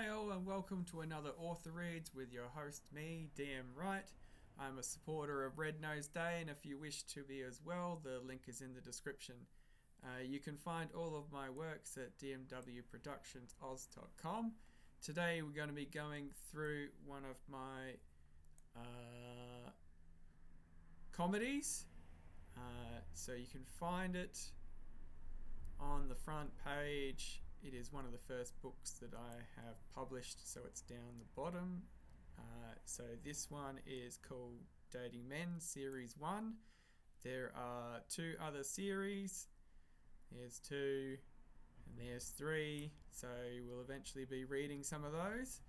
Hi all and welcome to another Author Reads with your host me, D.M. Wright. I'm a supporter of Red Nose Day, and if you wish to be as well, the link is in the description. You can find all of my works at dmwproductionsoz.com. Today we're going to be going through one of my comedies. So you can find it on the front page. It is one of the first books that I have published, so it's down the bottom. So this one is called Dating Men Series 1. There are 2 other series. There's 2 and there's 3, so we'll eventually be reading some of those.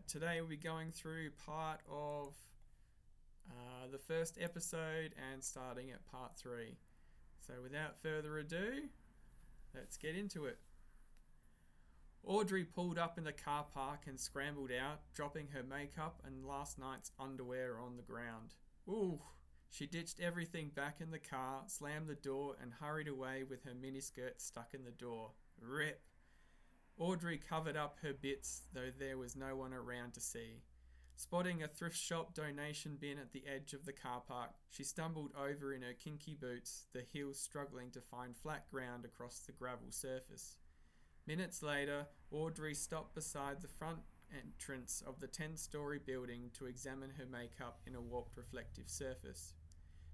Today we'll be going through part of the first episode and starting at part 3. So without further ado, let's get into it. Audrey pulled up in the car park and scrambled out, dropping her makeup and last night's underwear on the ground. Ooh! She ditched everything back in the car, slammed the door and hurried away with her miniskirt stuck in the door. Rip! Audrey covered up her bits, though there was no one around to see. Spotting a thrift shop donation bin at the edge of the car park, she stumbled over in her kinky boots, the heels struggling to find flat ground across the gravel surface. Minutes later, Audrey stopped beside the front entrance of the 10-story building to examine her makeup in a warped reflective surface.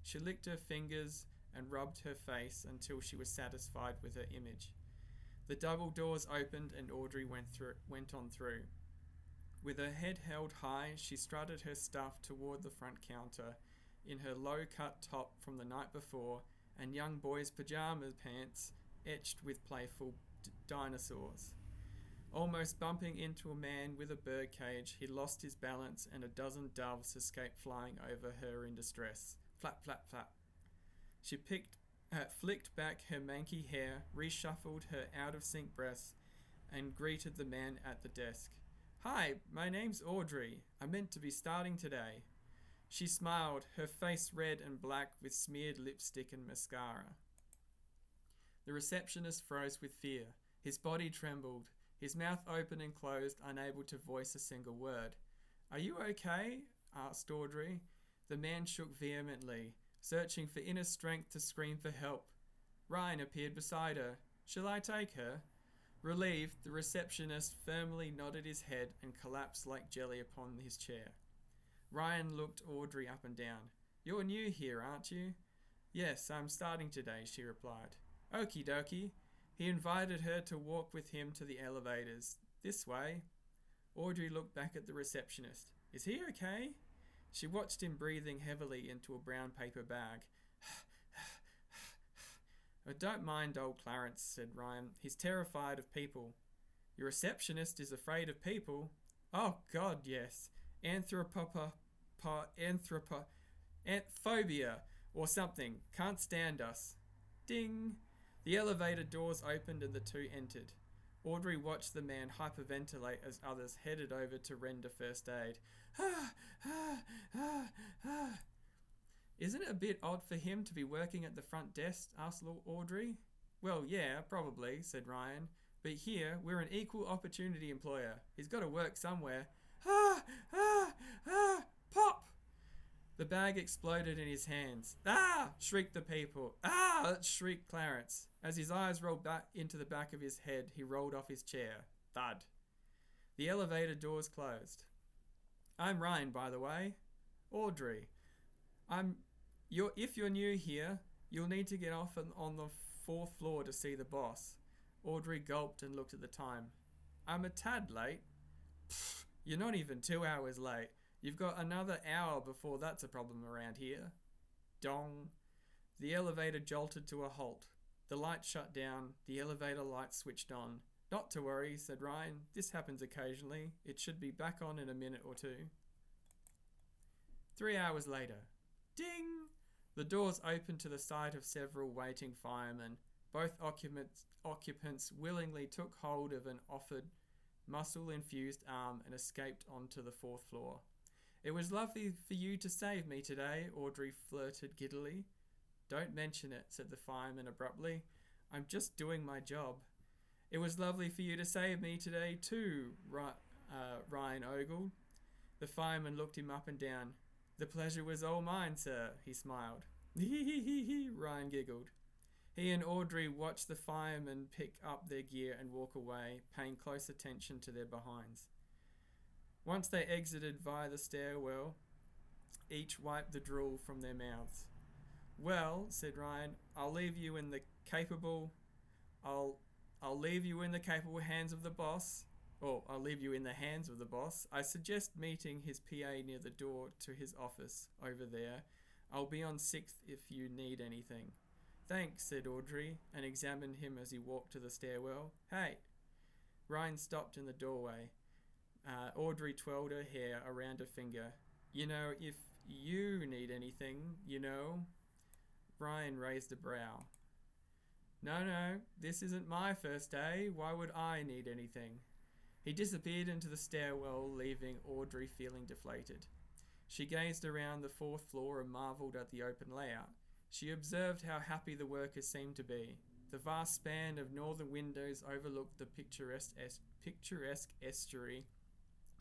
She licked her fingers and rubbed her face until she was satisfied with her image. The double doors opened and Audrey went on through. With her head held high, she strutted her stuff toward the front counter in her low-cut top from the night before and young boy's pajama pants etched with playful dinosaurs. Almost bumping into a man with a birdcage, he lost his balance and a dozen doves escaped flying over her in distress. Flap, flap, flap. She flicked back her manky hair, reshuffled her out-of-sync breasts, and greeted the man at the desk. "Hi, my name's Audrey. I meant to be starting today." She smiled, her face red and black with smeared lipstick and mascara. The receptionist froze with fear. His body trembled, his mouth open and closed, unable to voice a single word. "Are you okay?" asked Audrey. The man shook vehemently, searching for inner strength to scream for help. Ryan appeared beside her. "Shall I take her?" Relieved, the receptionist firmly nodded his head and collapsed like jelly upon his chair. Ryan looked Audrey up and down. "You're new here, aren't you?" "Yes, I'm starting today," she replied. "Okie dokie." He invited her to walk with him to the elevators. "This way." Audrey looked back at the receptionist. "Is he okay?" She watched him breathing heavily into a brown paper bag. "Don't mind old Clarence," said Ryan. "He's terrified of people." "Your receptionist is afraid of people?" "Oh, God, yes. Anthrophobia or something. Can't stand us." Ding! The elevator doors opened and the 2 entered. Audrey watched the man hyperventilate as others headed over to render first aid. "Isn't it a bit odd for him to be working at the front desk?" asked Audrey. "Well, yeah, probably," said Ryan. "But here, we're an equal opportunity employer. He's got to work somewhere." Pop! The bag exploded in his hands. "Ah!" shrieked the people. "Ah!" shrieked Clarence. As his eyes rolled back into the back of his head, he rolled off his chair. Thud. The elevator doors closed. "I'm Ryan, by the way." "Audrey. If you're new here, you'll need to get off on the 4th floor to see the boss." Audrey gulped and looked at the time. "I'm a tad late." "Pfft, you're not even 2 hours late. You've got another hour before that's a problem around here." Dong. The elevator jolted to a halt. The light shut down. The elevator light switched on. "Not to worry," said Ryan. "This happens occasionally. It should be back on in a minute or 2. 3 hours later. Ding! The doors opened to the sight of several waiting firemen. Both occupants willingly took hold of an offered muscle-infused arm and escaped onto the 4th floor. "It was lovely for you to save me today," Audrey flirted giddily. "Don't mention it," said the fireman abruptly. "I'm just doing my job." It was lovely for you to save me today too, Ryan ogled. The fireman looked him up and down. The pleasure was all mine, sir, he smiled. Ryan giggled. He and Audrey watched the firemen pick up their gear and walk away, paying close attention to their behinds. Once they exited via the stairwell, each wiped the drool from their mouths. Well, said Ryan, I'll leave you in the capable hands of the boss. Or I'll leave you in the hands of the boss. I suggest meeting his PA near the door to his office over there. I'll be on 6th if you need anything. Thanks, said Audrey, and examined him as he walked to the stairwell. Hey! Ryan stopped in the doorway. Audrey twirled her hair around her finger. You know, if you need anything, you know. Ryan raised a brow. No, this isn't my first day. Why would I need anything? He disappeared into the stairwell, leaving Audrey feeling deflated. She gazed around the 4th floor and marvelled at the open layout. She observed how happy the workers seemed to be. The vast span of northern windows overlooked the picturesque estuary.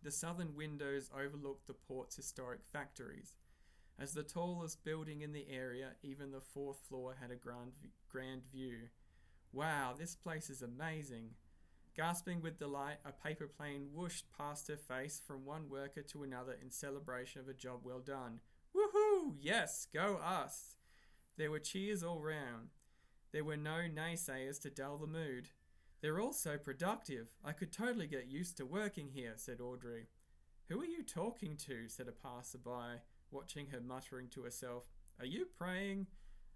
The southern windows overlooked the port's historic factories. As the tallest building in the area, even the 4th floor had a grand view. Wow, this place is amazing. Gasping with delight, a paper plane whooshed past her face from one worker to another in celebration of a job well done. Woohoo! Yes, go us! There were cheers all round. There were no naysayers to dull the mood. They're all so productive. I could totally get used to working here, said Audrey. Who are you talking to? Said a passerby, watching her muttering to herself. Are you praying?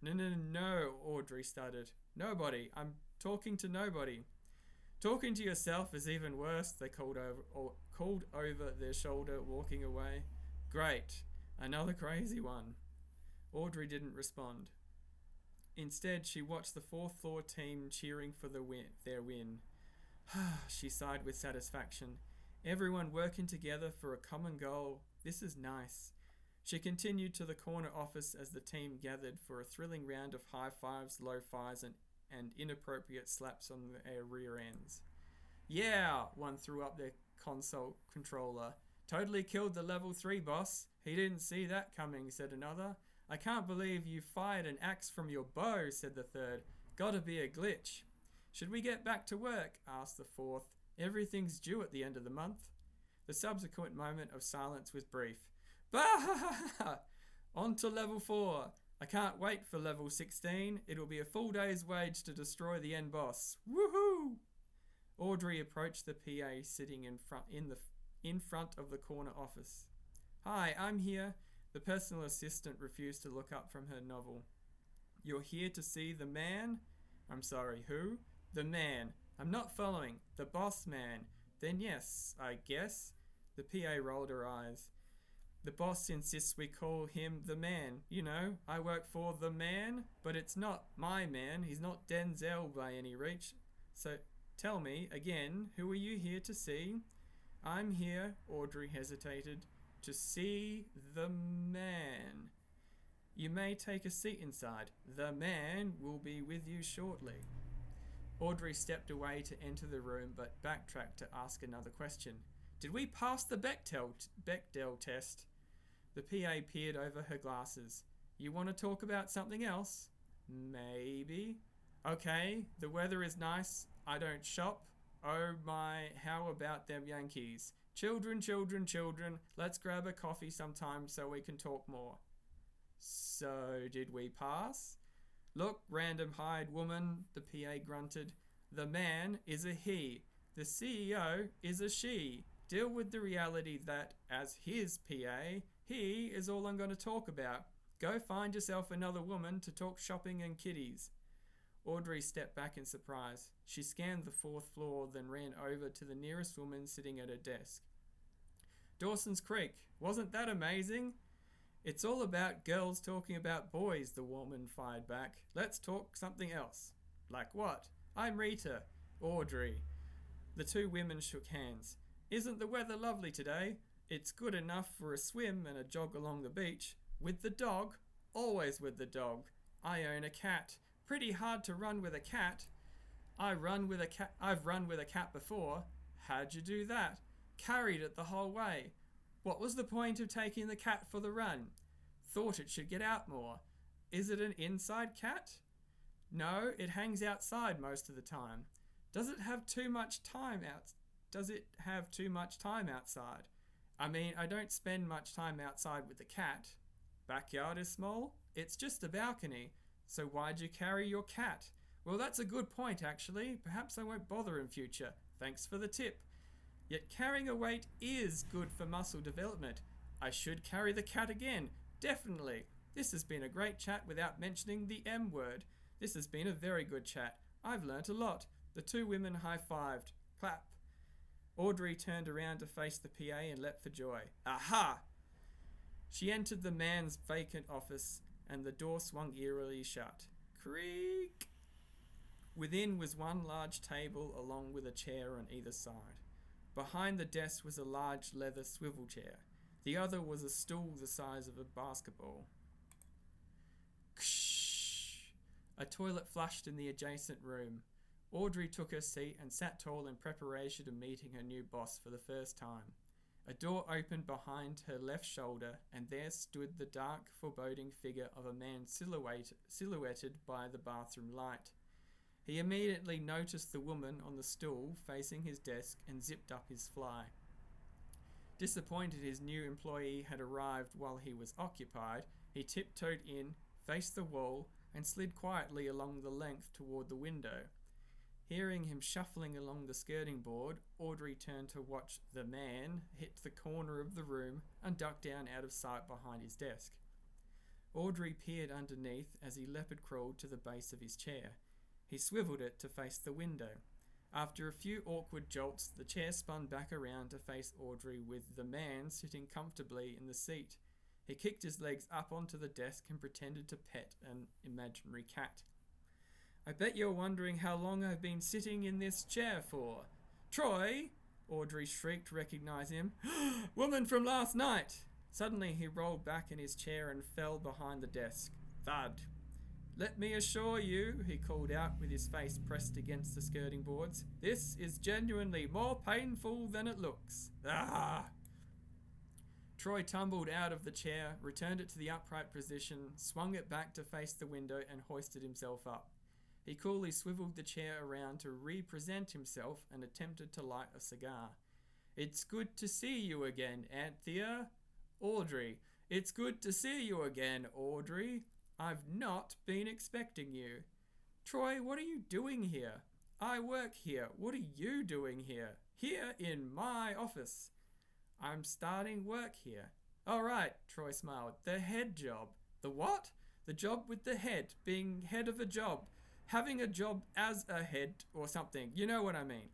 No, Audrey stuttered. Nobody. I'm talking to nobody. Talking to yourself is even worse, they called over their shoulder, walking away. Great. Another crazy one. Audrey didn't respond. Instead, she watched the 4th floor team cheering for their win. She sighed with satisfaction. Everyone working together for a common goal. This is nice. She continued to the corner office as the team gathered for a thrilling round of high fives, low fives, and inappropriate slaps on their rear ends. Yeah, one threw up their console controller. Totally killed the level 3 boss. He didn't see that coming, said another. I can't believe you fired an axe from your bow, said the third. Gotta be a glitch. Should we get back to work? Asked the 4th. Everything's due at the end of the month. The subsequent moment of silence was brief. Bah! On to level 4. I can't wait for level 16. It'll be a full day's wage to destroy the end boss. Woohoo! Audrey approached the PA sitting in front of the corner office. Hi, I'm here. The personal assistant refused to look up from her novel. You're here to see the man? I'm sorry, who? The man. I'm not following. The boss man. Then yes, I guess. The PA rolled her eyes. The boss insists we call him the man. You know, I work for the man, but it's not my man. He's not D.M.W by any reach. So tell me, again, who are you here to see? I'm here, Audrey hesitated, to see the man. You may take a seat inside. The man will be with you shortly. Audrey stepped away to enter the room, but backtracked to ask another question. Did we pass the Becdel test? The PA peered over her glasses. You want to talk about something else? Maybe. Okay, the weather is nice. I don't shop. Oh my, how about them Yankees? Children, let's grab a coffee sometime so we can talk more. So, did we pass? Look, random hired woman, the PA grunted. The man is a he. The CEO is a she. Deal with the reality that, as his PA, he is all I'm going to talk about. Go find yourself another woman to talk shopping and kitties. Audrey stepped back in surprise. She scanned the 4th floor, then ran over to the nearest woman sitting at her desk. Dawson's Creek. Wasn't that amazing? It's all about girls talking about boys, the woman fired back. Let's talk something else. Like what? I'm Rita. Audrey. The two women shook hands. Isn't the weather lovely today? It's good enough for a swim and a jog along the beach. With the dog? Always with the dog. I own a cat. Pretty hard to run with a cat. I've run with a cat before. How'd you do that? Carried it the whole way. What was the point of taking the cat for the run? Thought it should get out more. Is it an inside cat? No, it hangs outside most of the time. Does it have too much time outside? I mean, I don't spend much time outside with the cat. Backyard is small? It's just a balcony. So why'd you carry your cat? Well, that's a good point, actually. Perhaps I won't bother in future. Thanks for the tip. Yet carrying a weight is good for muscle development. I should carry the cat again. Definitely. This has been a great chat without mentioning the M word. This has been a very good chat. I've learnt a lot. The two women high-fived. Clap. Audrey turned around to face the PA and leapt for joy. Aha! She entered the man's vacant office, and the door swung eerily shut. Creak! Within was one large table along with a chair on either side. Behind the desk was a large leather swivel chair. The other was a stool the size of a basketball. Ksh! A toilet flushed in the adjacent room. Audrey took her seat and sat tall in preparation of meeting her new boss for the first time. A door opened behind her left shoulder, and there stood the dark, foreboding figure of a man silhouetted by the bathroom light. He immediately noticed the woman on the stool facing his desk and zipped up his fly. Disappointed his new employee had arrived while he was occupied, he tiptoed in, faced the wall, and slid quietly along the length toward the window. Hearing him shuffling along the skirting board, Audrey turned to watch the man hit the corner of the room and duck down out of sight behind his desk. Audrey peered underneath as he leopard crawled to the base of his chair. He swiveled it to face the window. After a few awkward jolts, the chair spun back around to face Audrey with the man sitting comfortably in the seat. He kicked his legs up onto the desk and pretended to pet an imaginary cat. I bet you're wondering how long I've been sitting in this chair for. Troy! Audrey shrieked, recognizing him. Woman from last night! Suddenly he rolled back in his chair and fell behind the desk. Thud. Let me assure you, he called out with his face pressed against the skirting boards, this is genuinely more painful than it looks. Ah! Troy tumbled out of the chair, returned it to the upright position, swung it back to face the window and hoisted himself up. He coolly swiveled the chair around to represent himself and attempted to light a cigar. It's good to see you again, Anthea. Audrey. It's good to see you again, Audrey. I've not been expecting you. Troy, what are you doing here? I work here. What are you doing here? Here in my office. I'm starting work here. All right, Troy smiled. The head job. The what? The job with the head. Being head of a job. Having a job as a head or something. You know what I mean.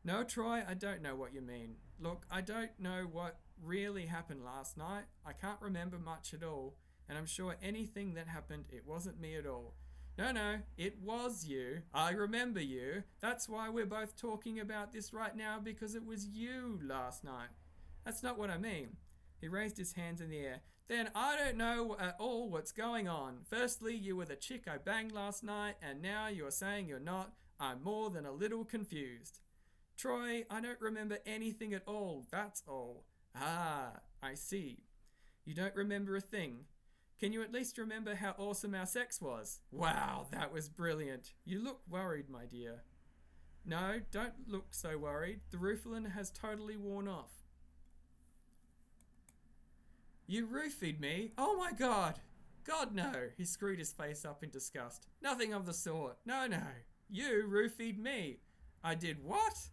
No, Troy, I don't know what you mean. Look, I don't know what really happened last night. I can't remember much at all. And I'm sure anything that happened, it wasn't me at all. No, it was you. I remember you. That's why we're both talking about this right now, because it was you last night. That's not what I mean. He raised his hands in the air. Then I don't know at all what's going on. Firstly, you were the chick I banged last night, and now you're saying you're not. I'm more than a little confused. Troy, I don't remember anything at all, that's all. Ah, I see. You don't remember a thing. Can you at least remember how awesome our sex was? Wow, that was brilliant. You look worried, my dear. No, don't look so worried. The Rooflin has totally worn off. You roofied me? Oh my God! God, no! He screwed his face up in disgust. Nothing of the sort. No. You roofied me. I did what?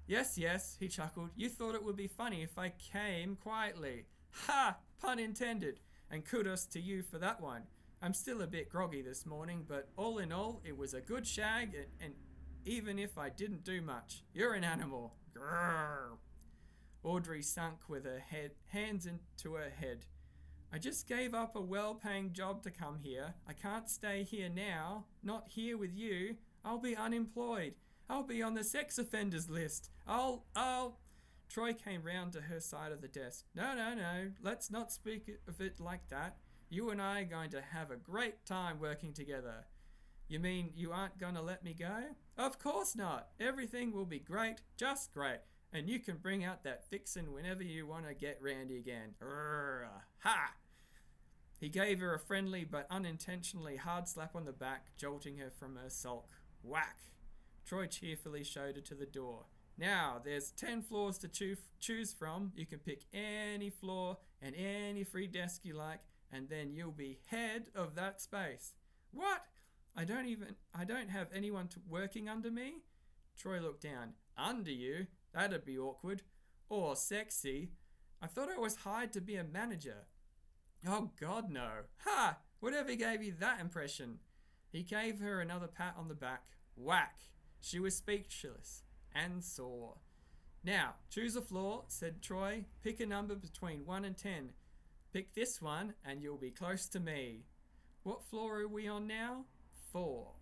Yes, he chuckled. You thought it would be funny if I came quietly. Ha! Pun intended. And kudos to you for that one. I'm still a bit groggy this morning, but all in all, it was a good shag, and even if I didn't do much. You're an animal. Grrr. Audrey sunk with her hands into her head. I just gave up a well-paying job to come here. I can't stay here now. Not here with you. I'll be unemployed. I'll be on the sex offenders list. I'll... Troy came round to her side of the desk. No. Let's not speak of it like that. You and I are going to have a great time working together. You mean you aren't gonna let me go? Of course not. Everything will be great, just great. And you can bring out that vixen whenever you want to get randy again. Ha! He gave her a friendly but unintentionally hard slap on the back, jolting her from her sulk. Whack! Troy cheerfully showed her to the door. Now, there's 10 floors to choose from. You can pick any floor and any free desk you like, and then you'll be head of that space. What? I don't have anyone working under me? Troy looked down. Under you? That'd be awkward. Or sexy. I thought I was hired to be a manager. Oh, God, no. Ha! Whatever gave you that impression? He gave her another pat on the back. Whack! She was speechless and sore. Now, choose a floor, said Troy. Pick a number between 1 and 10. Pick this one and you'll be close to me. What floor are we on now? 4.